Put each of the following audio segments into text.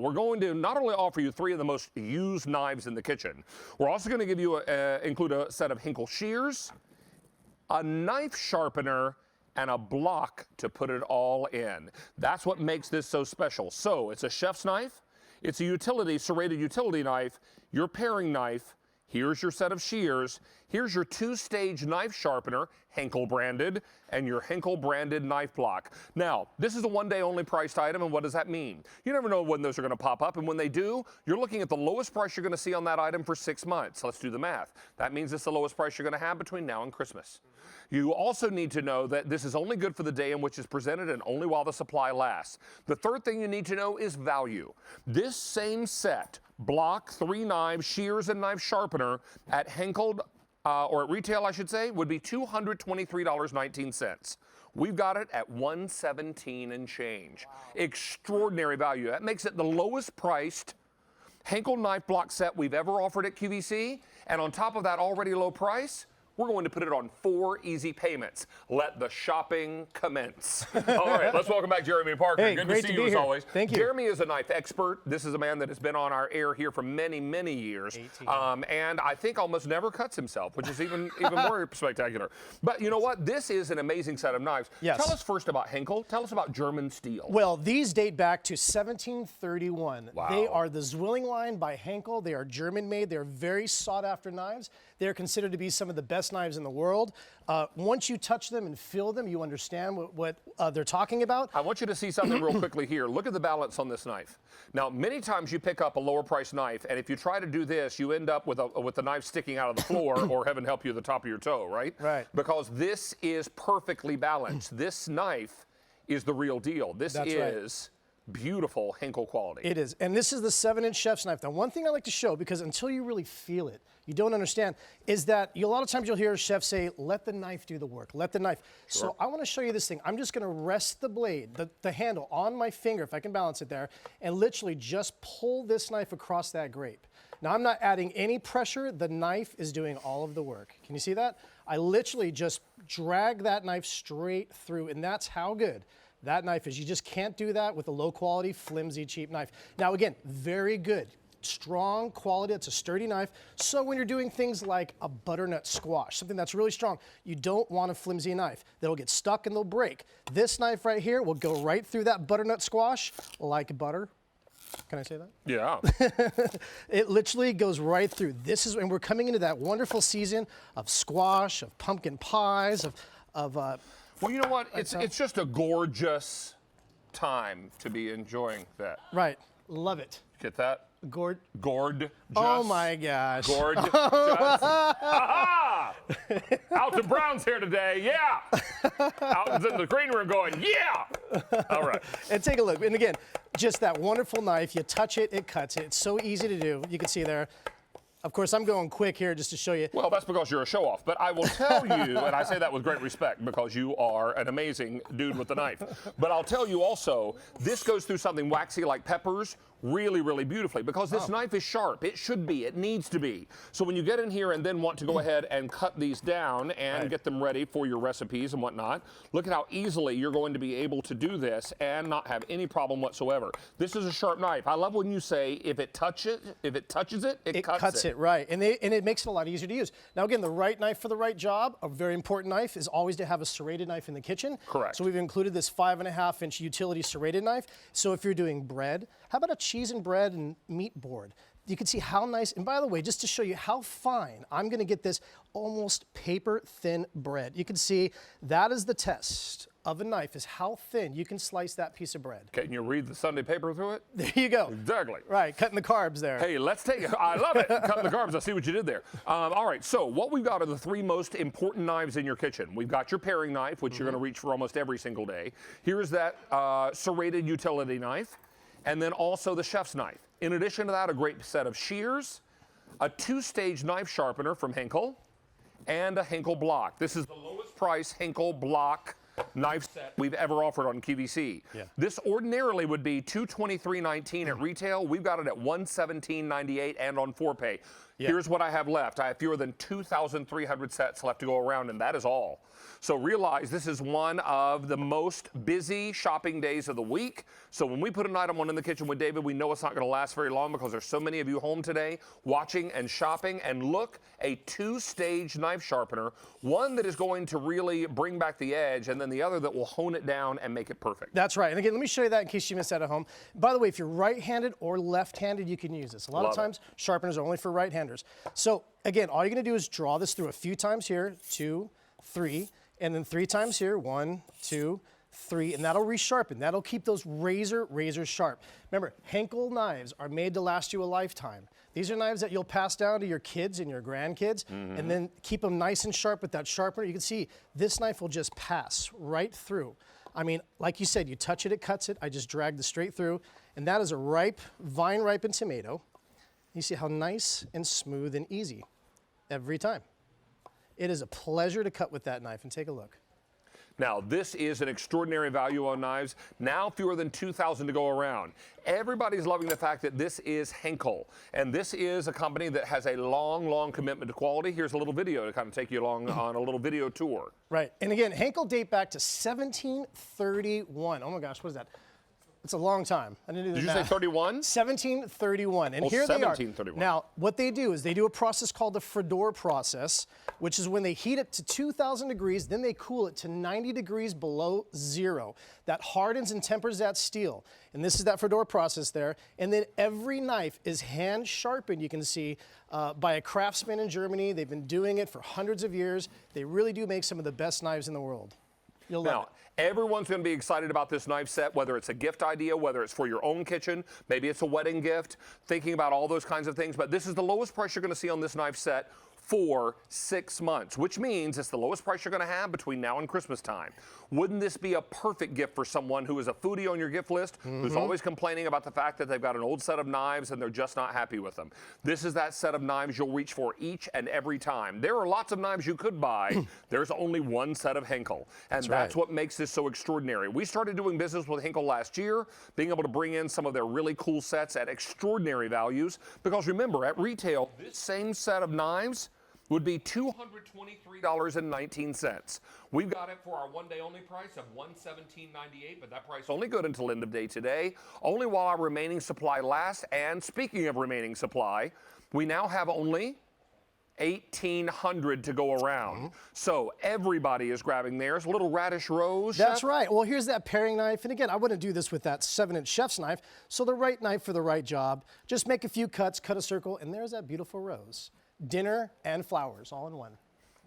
we're going to not only offer you 3 of the most used knives in the kitchen, we're also going to give you include a set of Henckels shears, a knife sharpener, and a block to put it all in. That's what makes this so special. So it's a chef's knife, it's a serrated utility knife, your paring knife, here's your set of shears, here's your 2-stage knife sharpener, Henckels branded, and your Henckels branded knife block. Now, this is a one-day only priced item, and what does that mean? You never know when those are gonna pop up, and when they do, you're looking at the lowest price you're gonna see on that item for 6 months. Let's do the math. That means it's the lowest price you're gonna have between now and Christmas. You also need to know that this is only good for the day in which it's presented and only while the supply lasts. The third thing you need to know is value. This same set, block, 3 knives, shears, and knife sharpener at Henckels, or at retail, I should say, would be $223.19. We've got it at $117 and change. Wow. Extraordinary value. That makes it the lowest priced Henckels knife block set we've ever offered at QVC. And on top of that already low price, we're going to put it on 4 easy payments. Let the shopping commence. All right, let's welcome back Jeremy Parker. Hey, good great to see to you be as here. always. Thank you. Jeremy is a knife expert. This is a man that has been on our air here for many, many years. 18. And I think almost never cuts himself, which is even more spectacular. But you know what? This is an amazing set of knives. Yes. Tell us first about Henckels. Tell us about German steel. Well, these date back to 1731. Wow. They are the Zwilling line by Henckels. They are German made. They are very sought after knives. They are considered to be some of the best knives in the world. Once you touch them and feel them, you understand what they're talking about. I want you to see something real quickly here. Look at the balance on this knife. Now, many times you pick up a lower priced knife, and if you try to do this, you end up with the knife sticking out of the floor, or heaven help you, the top of your toe, right? Right. Because this is perfectly balanced. This knife is the real deal. This That's is beautiful Henckels quality. It is. And this is the 7-inch chef's knife. Now, one thing I like to show, because until you really feel it, you don't understand, is that a lot of times you'll hear chefs say, let the knife do the work, let the knife. Sure. So I want to show you this thing. I'm just going to rest the blade, the handle, on my finger, if I can balance it there, and literally just pull this knife across that grape. Now, I'm not adding any pressure. The knife is doing all of the work. Can you see that? I literally just drag that knife straight through, and that's how good that knife is. You just can't do that with a low quality, flimsy, cheap knife. Now again, very good, strong quality. It's a sturdy knife. So when you're doing things like a butternut squash, something that's really strong, you don't want a flimsy knife. That'll get stuck and they'll break. This knife right here will go right through that butternut squash like butter. Can I say that? Yeah. It literally goes right through. This is, and we're coming into that wonderful season of squash, of pumpkin pies, of Well, you know what? It's just a gorgeous time to be enjoying that. right. Love it. Get that? Gorgeous. Just. Oh my gosh. Gorgeous. Aha! Out to Browns here today, yeah. Out in the green room going, yeah. All right. And take a look. And again, just that wonderful knife. You touch it, it cuts it. It's so easy to do. You can see there. Of course, I'm going quick here just to show you. Well, that's because you're a show-off. But I will tell you, and I say that with great respect because you are an amazing dude with the knife. But I'll tell you also, this goes through something waxy like peppers really, really beautifully because this knife is sharp. It should be. It needs to be. So when you get in here and then want to go ahead and cut these down and get them ready for your recipes and whatnot, look at how easily you're going to be able to do this and not have any problem whatsoever. This is a sharp knife. I love when you say if it touches it, it cuts it. Right, and it makes it a lot easier to use. Now again, the right knife for the right job, a very important knife, is always to have a serrated knife in the kitchen. Correct. So we've included this 5.5-inch utility serrated knife. So if you're doing bread, how about a cheese and bread and meat board? You can see how nice, and by the way, just to show you how fine, I'm gonna get this almost paper thin bread. You can see that is the test of a knife, is how thin you can slice that piece of bread. Can you read the Sunday paper through it? There you go. Exactly. Right, cutting the carbs there. Hey, let's take it. I love it. Cutting the carbs. I see what you did there. All right, so what we've got are the 3 most important knives in your kitchen. We've got your paring knife, which you're going to reach for almost every single day. Here's that serrated utility knife, and then also the chef's knife. In addition to that, a great set of shears, a 2-stage knife sharpener from Henckels, and a Henckels block. This is the lowest price Henckels block knife set we've ever offered on QVC. Yeah. This ordinarily would be $223.19 at retail. We've got it at $117.98 and on 4Pay. Yeah. Here's what I have left. I have fewer than 2,300 sets left to go around, and that is all. So realize this is one of the most busy shopping days of the week. So when we put an item on in the kitchen with David, we know it's not going to last very long because there's so many of you home today watching and shopping. And look, a two-stage knife sharpener, one that is going to really bring back the edge, and then the other that will hone it down and make it perfect. That's right. And again, let me show you that in case you missed that at home. By the way, if you're right-handed or left-handed, you can use this. A lot of times, sharpeners are only for right-handers. So again, all you're going to do is draw this through a few times here, 2, 3, and then 3 times here, 1, 2, 3, and that'll resharpen. That'll keep those razor sharp. Remember, Henckels knives are made to last you a lifetime. These are knives that you'll pass down to your kids and your grandkids, and then keep them nice and sharp with that sharpener. You can see this knife will just pass right through. I mean, like you said, you touch it, it cuts it. I just dragged it straight through, and that is a ripe, vine-ripened tomato. You see how nice and smooth and easy every time. It is a pleasure to cut with that knife, and take a look. Now, this is an extraordinary value on knives. Now fewer than 2,000 to go around. Everybody's loving the fact that this is Henckels, and this is a company that has a long commitment to quality. Here's a little video to kind of take you along on a little video tour. Right, and again, Henckels date back to 1731. Oh my gosh, what is that? It's a long time. I didn't do the Did you say 31? 1731, and here they are. 1731. Now, what they do is they do a process called the Fedor process, which is when they heat it to 2,000 degrees, then they cool it to 90 degrees below zero. That hardens and tempers that steel, and this is that Fedor process there. And then every knife is hand sharpened, you can see, by a craftsman in Germany. They've been doing it for hundreds of years. They really do make some of the best knives in the world. You'll love it. Everyone's going to be excited about this knife set, whether it's a gift idea, whether it's for your own kitchen, maybe it's a wedding gift, thinking about all those kinds of things. But this is the lowest price you're going to see on this knife set for 6 months, which means it's the lowest price you're going to have between now and Christmas time. Wouldn't this be a perfect gift for someone who is a foodie on your gift list, who's always complaining about the fact that they've got an old set of knives and they're just not happy with them? This is that set of knives you'll reach for each and every time. There are lots of knives you could buy. There's only one set of Henckels, and that's what makes this so extraordinary. We started doing business with Henckels last year, being able to bring in some of their really cool sets at extraordinary values, because remember, at retail, this same set of knives would be $223.19. We've got it for our one-day only price of $117.98, but that price only good until end of day today, only while our remaining supply lasts. And speaking of remaining supply, we now have only 1,800 to go around. So everybody is grabbing theirs. A little radish rose. That's Chef? right. Well, here's that paring knife. And again, I wouldn't do this with that 7-inch chef's knife. So the right knife for the right job. Just make a few cuts, cut a circle, and there's that beautiful rose. Dinner and flowers all in one.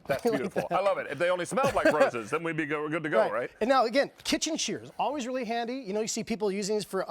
That's beautiful. I love it. If they only smelled like roses, then we'd be good to go, right? And now again, kitchen shears, always really handy. You know, you see people using these for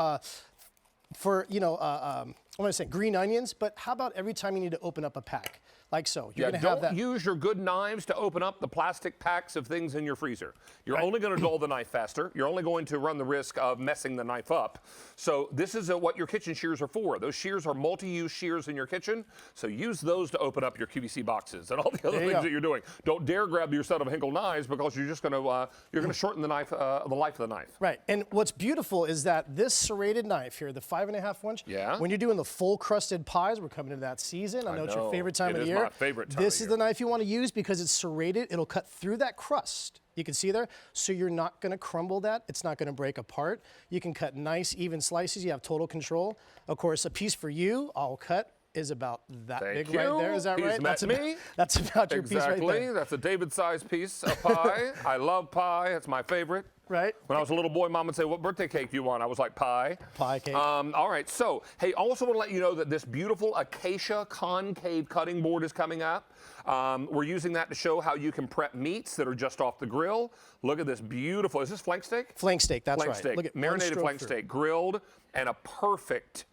what am I saying, green onions, but how about every time you need to open up a pack? Like so. You're going to have that. Don't use your good knives to open up the plastic packs of things in your freezer. You're only going to dull the knife faster. You're only going to run the risk of messing the knife up. So this is what your kitchen shears are for. Those shears are multi-use shears in your kitchen. So use those to open up your QVC boxes and all the other things that you're doing. Don't dare grab your set of Henckels knives, because you're just going to shorten the knife, the life of the knife. Right. And what's beautiful is that this serrated knife here, the 5.5 inch, when you're doing the full crusted pies, we're coming into that season. I know it's your favorite time of the year. My favorite time This is the knife you want to use because it's serrated. It'll cut through that crust. You can see there. So you're not going to crumble that. It's not going to break apart. You can cut nice, even slices. You have total control. Of course, a piece for you, all cut, is about that big right there. Is that right? That's me. That's about your piece right there. Exactly. That's a David-sized piece of pie. I love pie. It's my favorite. Right. When I was a little boy, Mom would say, "What birthday cake do you want?" I was like, "Pie." Pie cake. All right. So, hey, also want to let you know that this beautiful acacia concave cutting board is coming up. We're using that to show how you can prep meats that are just off the grill. Look at this beautiful. Is this flank steak? Flank steak. That's flank right. Steak. Look at marinated flank steak, grilled, and a perfect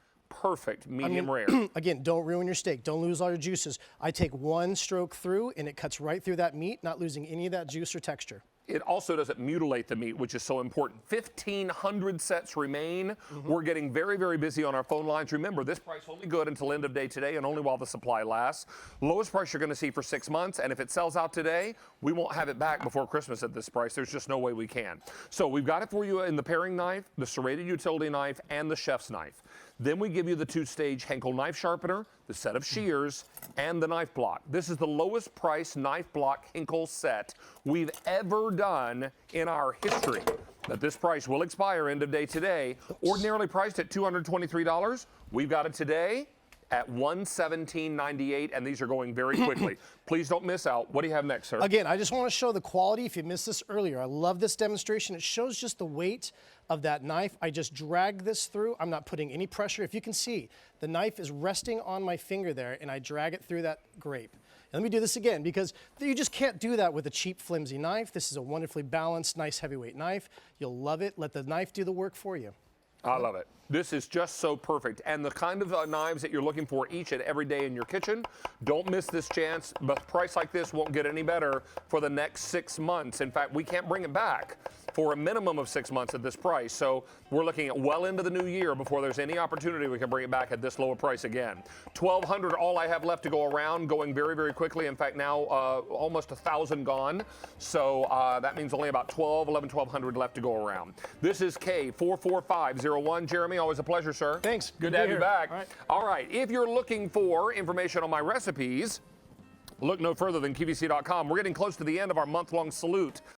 medium rare. Again, don't ruin your steak. Don't lose all your juices. I take one stroke through, and it cuts right through that meat, not losing any of that juice or texture. it also doesn't mutilate the meat, which is so important. 1,500 sets remain. We're getting very, very busy on our phone lines. Remember, this price only good until end of day today and only while the supply lasts. Lowest price you're going to see for 6 months, and if it sells out today, we won't have it back before Christmas at this price. There's just no way we can. So we've got it for you in the paring knife, the serrated utility knife, and the chef's knife. Then we give you the 2-stage Henkel knife sharpener, the set of shears, and the knife block. This is the lowest price knife block Henkel set we've ever done in our history. But this price will expire end of day today. Ordinarily priced at $223. We've got it today at $117.98, and these are going very quickly. Please don't miss out. What do you have next, sir? Again, I just want to show the quality. If you missed this earlier, I love this demonstration. It shows just the weight of that knife. I just drag this through. I'm not putting any pressure. If you can see, the knife is resting on my finger there, and I drag it through that grape. And let me do this again, because you just can't do that with a cheap, flimsy knife. This is a wonderfully balanced, nice, heavyweight knife. You'll love it. Let the knife do the work for you. I love it. This is just so perfect. And the kind of knives that you're looking for each and every day in your kitchen, don't miss this chance. But a price like this won't get any better for the next 6 months. In fact, we can't bring it back for a minimum of 6 months at this price. So we're looking at well into the new year before there's any opportunity we can bring it back at this lower price again. $1,200, all I have left to go around, going very, very quickly. In fact, now almost 1,000 gone. So that means only about 1,100 left to go around. This is K44501. Jeremy, always a pleasure, sir. Thanks. Good to have you back. All right. All right. If you're looking for information on my recipes, look no further than QVC.com. We're getting close to the end of our month-long salute